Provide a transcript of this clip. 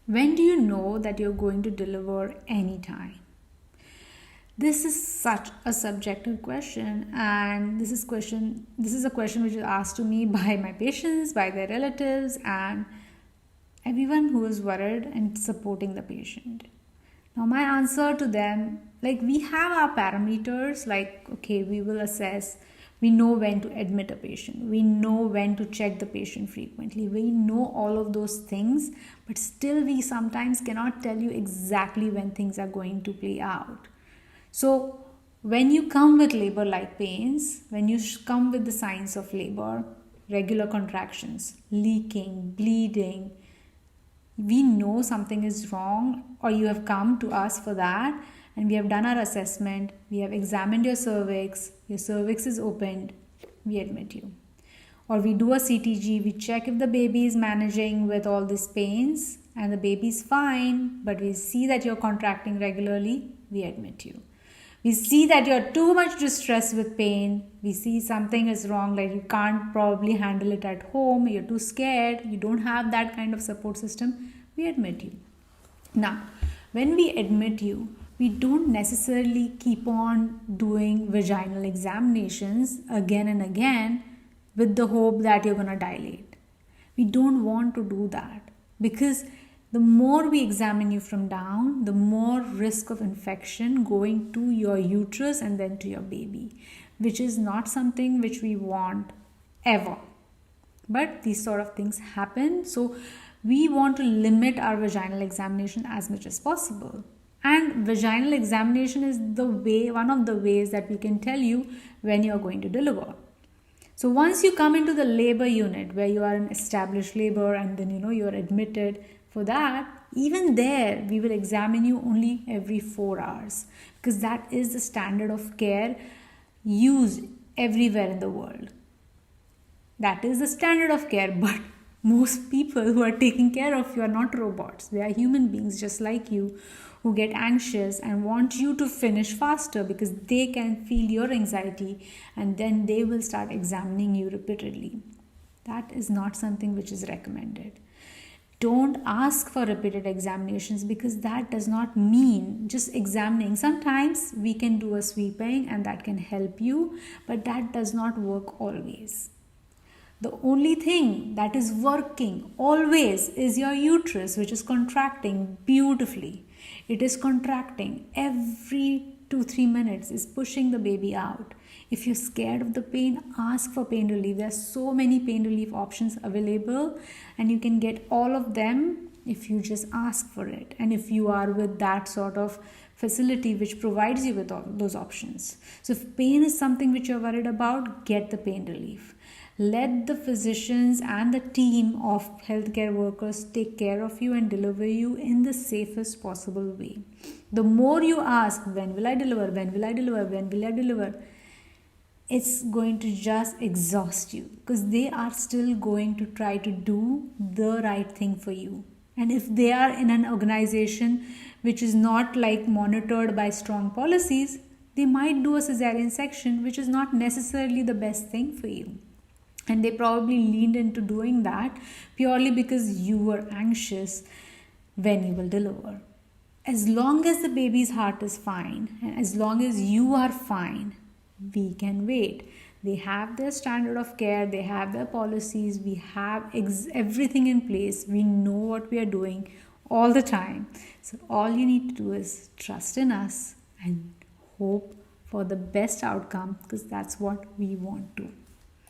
When do you know that you're going to deliver anytime? This is such a subjective question, and this is a question which is asked to me by my patients, by their relatives, and everyone who is worried and supporting the patient. Now my answer to them, like, we have our parameters, like, okay, we will assess, we know when to admit a patient, we know when to check the patient frequently, we know all of those things, but still we sometimes cannot tell you exactly when things are going to play out. So when you come with labor-like pains, when you come with the signs of labor, regular contractions, leaking, bleeding, we know something is wrong, or you have come to us for that, and we have done our assessment, we have examined your cervix is opened, we admit you. Or we do a CTG, we check if the baby is managing with all these pains, and the baby is fine, but we see that you're contracting regularly, we admit you. We see that you're too much distressed with pain. We see something is wrong, like you can't probably handle it at home, you're too scared, you don't have that kind of support system. We admit you. Now, when we admit you, we don't necessarily keep on doing vaginal examinations again and again with the hope that you're going to dilate. We don't want to do that, because the more we examine you from down, the more risk of infection going to your uterus and then to your baby, which is not something which we want ever. But these sort of things happen, so we want to limit our vaginal examination as much as possible. And vaginal examination is one of the ways that we can tell you when you're going to deliver. So once you come into the labor unit where you are in established labor, and then you're admitted for that, even there we will examine you only every 4 hours, because that is the standard of care used everywhere in the world. That is the standard of care, but most people who are taking care of you are not robots. They are human beings just like you, who get anxious and want you to finish faster because they can feel your anxiety, and then they will start examining you repeatedly. That is not something which is recommended. Don't ask for repeated examinations, because that does not mean just examining. Sometimes we can do a sweeping and that can help you, but that does not work always. The only thing that is working always is your uterus, which is contracting beautifully. It is contracting every 2-3 minutes, is pushing the baby out. If you're scared of the pain, ask for pain relief. There are so many pain relief options available, and you can get all of them if you just ask for it. And if you are with that sort of facility which provides you with all those options. So if pain is something which you're worried about, get the pain relief. Let the physicians and the team of healthcare workers take care of you and deliver you in the safest possible way. The more you ask, when will I deliver, when will I deliver, when will I deliver, it's going to just exhaust you, because they are still going to try to do the right thing for you. And if they are in an organization which is not like monitored by strong policies, they might do a cesarean section, which is not necessarily the best thing for you. And they probably leaned into doing that purely because you were anxious when you will deliver. As long as the baby's heart is fine, and as long as you are fine, we can wait. They have their standard of care, they have their policies, we have everything in place, we know what we are doing all the time. So all you need to do is trust in us and hope for the best outcome, because that's what we want to.